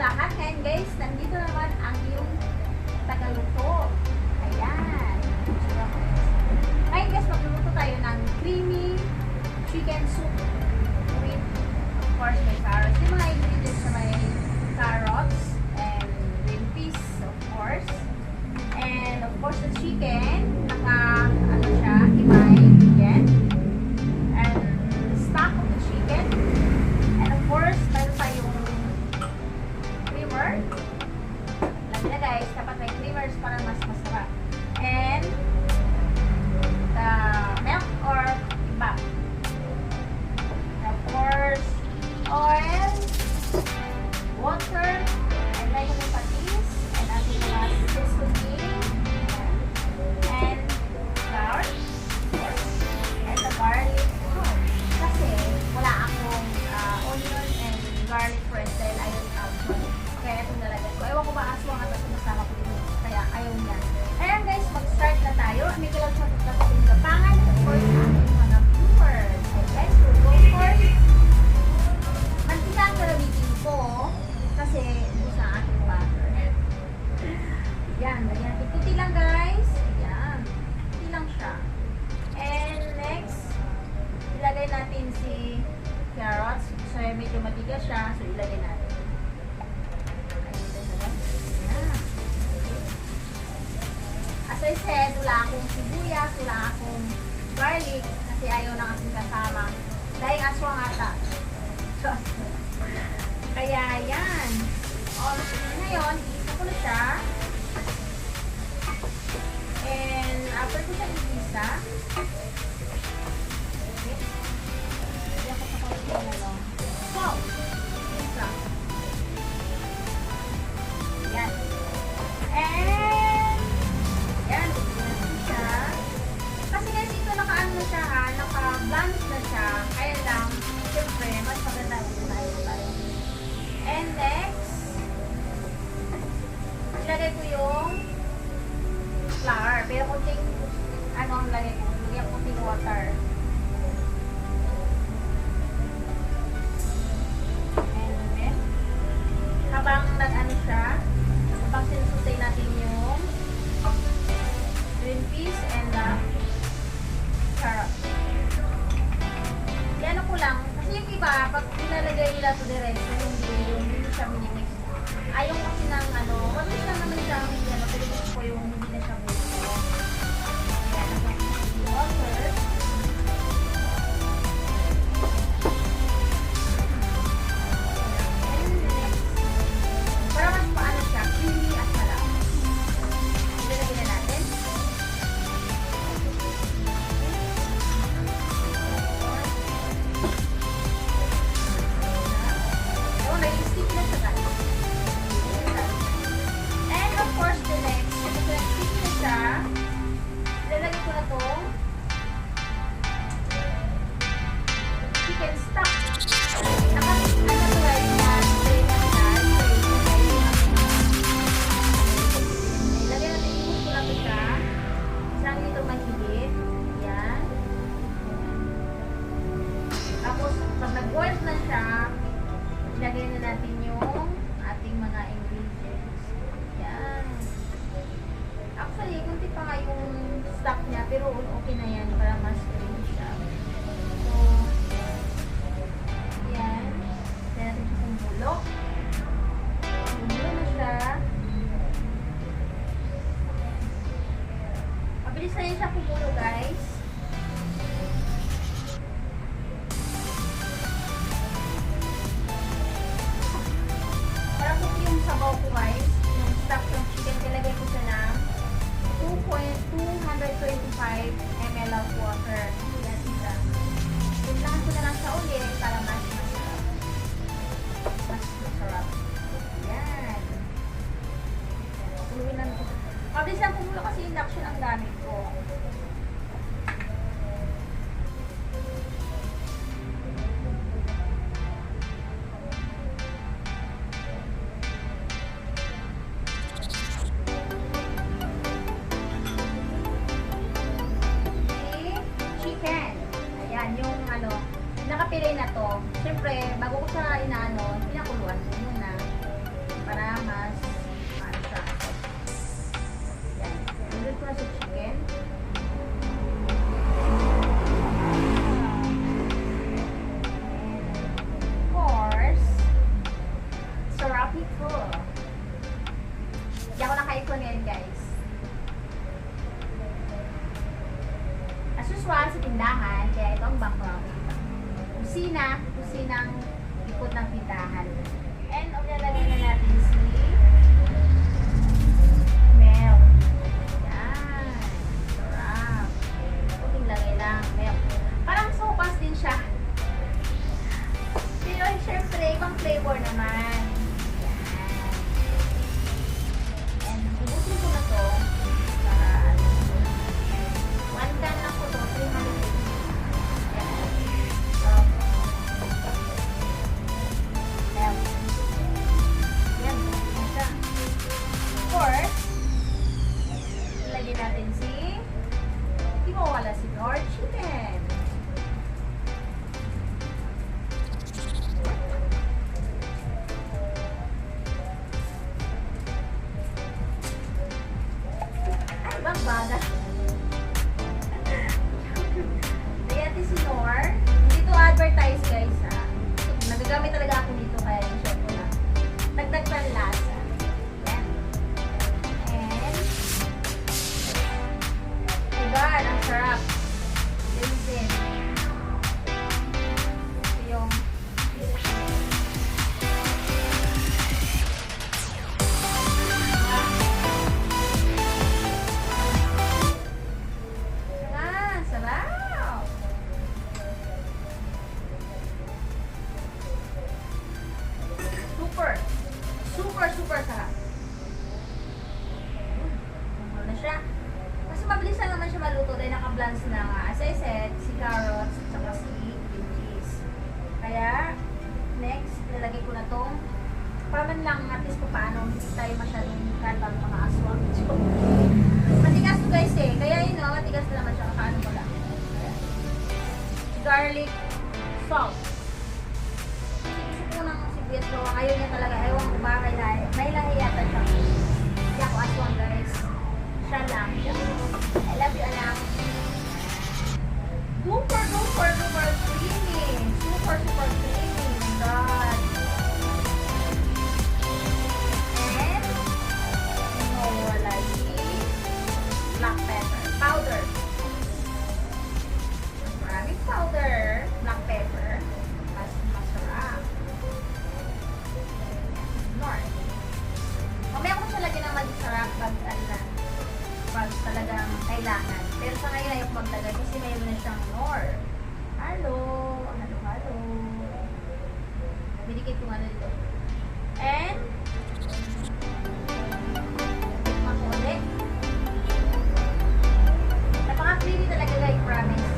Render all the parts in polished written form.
lahat. Ngayon guys, nandito naman ang iyong tagaluto. Ayan. Ngayon guys, magluluto tayo ng creamy chicken soup with, of course, may carrots. Yung mga ingredients na may carrots and green peas, of course. And of course, the chicken, ano siya, himay, yan. And the stock of the chicken. And of course, meron tayong creamer. Alam na guys, dapat may creamers para mas masarap. And the milk or iba. And of course, oil, water, and may kami patis, and ating mga seasoning, and flour, and the garlic. Kasi wala akong onion and garlic press dahil ayaw ni Alfred. Kaya itong nalagyan ko. Ewan ko ba aswang at sumasama ko dito. Kaya ayaw niya. Ayan guys, mag-start na tayo. May kilaw siya sa gapangan. Of course, ating mga viewers. And guys, we'll go for mantika ang galabitin ko. Kasi ito sa ating butter. Yan, lagyan natin. Puti lang guys. Yan. Puti lang siya. And next, ilagay natin si carrots. So, medyo matigas siya. So, ilagay natin. Ayan. As I said, wala akong sibuyas, wala akong garlic. Kasi ayaw ng aking kasama. Dahil aswang ata. So, kaya yan. Ngayon, iisa ko na siya. And after ko siya iisa, so, isa. Yan. And, yan. Yan siya. Kasi guys, ito naka-ano na siya ha, naka-blanch na siya. Kaya lang, siyempre, mas maganda tayo. And next, ilagay ko yung flour. Pero kunting, ano ang lagay ko? Yung kunting water. And then, habang nag-ano siya, habang sinusutay natin yung green peas and the carrot. Yan ko lang. Kasi yung iba, pag nilalagay nila to the rest, hindi siya minimix. Ayaw kasi ng ano, mabilis lang naman siya ang ano, pero gusto ko yung hindi na siya buto. Ayan, water. And next, para mas paano siya, creamy at malap. Ilalagay na natin. Oh, nai-stick na siya guys. And of course, the next, nag-stick na siya. Ilalagay ko na itong chicken stock. Ano to guys, na-spray na siya. Ilagay natin, i-move ko lang siya. Isang dito mahigit. Yan. Tapos, pag nag-boil na siya, ilagay na natin yung ating mga ingredients. Yan. Actually, kunti pa nga yung stock niya, pero okay na yan para mas creamy siya. So, yan. Then, natin siya kumulo. Kumulo na siya. Mabilis na yun siya kumulo, guys. Para kung yung sabaw ko guys, yung stock ng chicken, nilagay ko siya ng 225 ml of water. Yan siya. Timplahan ko na lang siya ulit para mas masarap. Mas masarap. Yan. Kuluin lang ko. Mabilis lang kumulo kasi induction ang gamit ko. nakapilay na to, syempre, bago ko siya inaano, pinakuluan ko muna. para mas ano siya. Yan. Nandun ko na sa chicken. Of course, sarap ito. Hindi ako nakaipon ngayon, guys. As usual sa tindahan, kaya ito ang background. Kusinang ikot ng tindahan. And lalagay na natin si milk. Yan. Sarap. Puting lagay lang. Milk. Parang sopas din siya. Pero syempre, ibang flavor naman. Yan. And ubusin ko na to. Para one can lang ko to. 300. Natin si hindi mawala si Nor Chicken. Ay, bang baga. Ayan si Nor. Hindi to advertise, guys, ha. Nagagamit talaga ako dito kaya yung chef ko na. Nagdag pa lasa. God, ang sarap. Listen. Ito yung sarap. Super sarap. Ano na siya? Kasi mabilis lang naman siya maluto dahil naka-blans na nga. As I said, si carrots at saka si green cheese. Kaya, next, lalagay ko na tong para lang at least kung paano hindi tayo masyadong kalbang mga aswang. So, matigas to, guys, eh. Kaya yun, no, matigas na naman siya. Kakaano ko lang. Garlic salt. Gusto ko ng sibuyas ko. Ayaw niya talaga. Ewan ko ba kay lahi. May lahi yata siya. Hindi ako aswang, guys. Siya lang. I love you, anak. Super creamy. Super creamy. God. And, wala si black pepper. Powder. Maraming powder. Black pepper. Mas masarap. North. Mamaya ko siya lagyan ng masarap pag talagang kailangan. Pero sa ngayon ayaw magtagal kasi mayroon na siyang nor. Hello. Binikit ko nga na dito. And, makuli. Napaka-creamy talaga, guys, promise.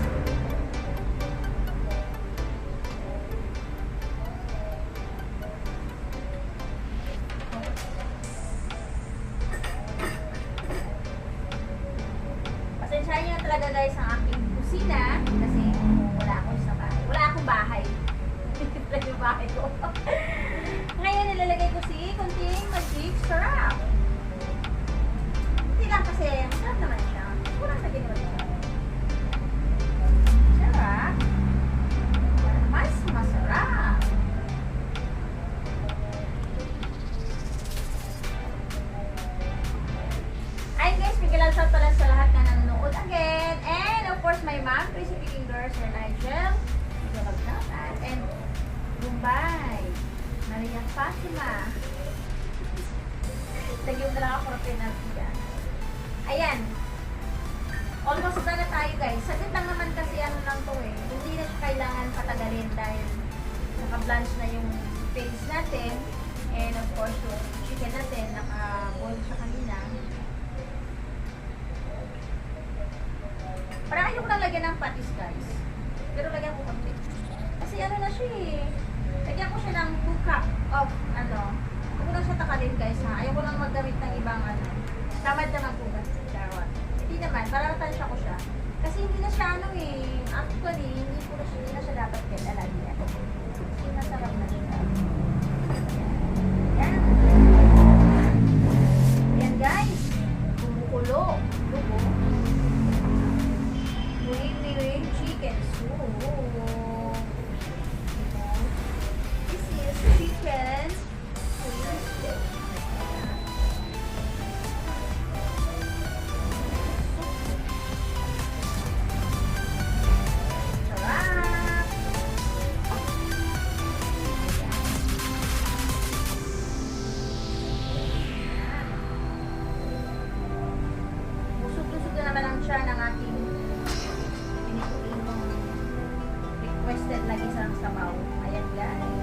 Pasensyahan nyo na talaga, guys, ang aking kusina kasi wala akong bahay. Wala yung bahay ko. Ngayon nilalagay ko si kunting magic syrup. Hindi lang kasi masarap naman siya. Kurang lagyan naman siya. Syrup. Mas masarap. Ay guys, bigyan shout pala sa lahat na nanonood again. And of course my mom, Chrissy Picking Girl, Sir Nigel. And Bombay, Maria Fatima. Lagyan na lang ako ng penalty yan. Ayan. Almost na tayo, guys. Saglit lang naman kasi ano lang to eh. Hindi na siya kailangan patagalin dahil naka-blanch na yung paste natin. And of course, yung chicken natin, naka-boil siya kanina. Parang ayaw ko lang lagyan ng patis, guys. Pero lagyan ko konti. Kasi ano na siya eh. Lagyan ko siya ng 2 cup of huwag ko lang siya takalin, guys, ha. Ayaw ko lang maggamit ng ibang tamad na magpugas. Charot. Hindi naman, paratansya ko siya. Kasi hindi na siya actually, hindi na siya dapat alagyan. Kasi masarap na siya. Yan. lasa ng sabaw. Ayan guys.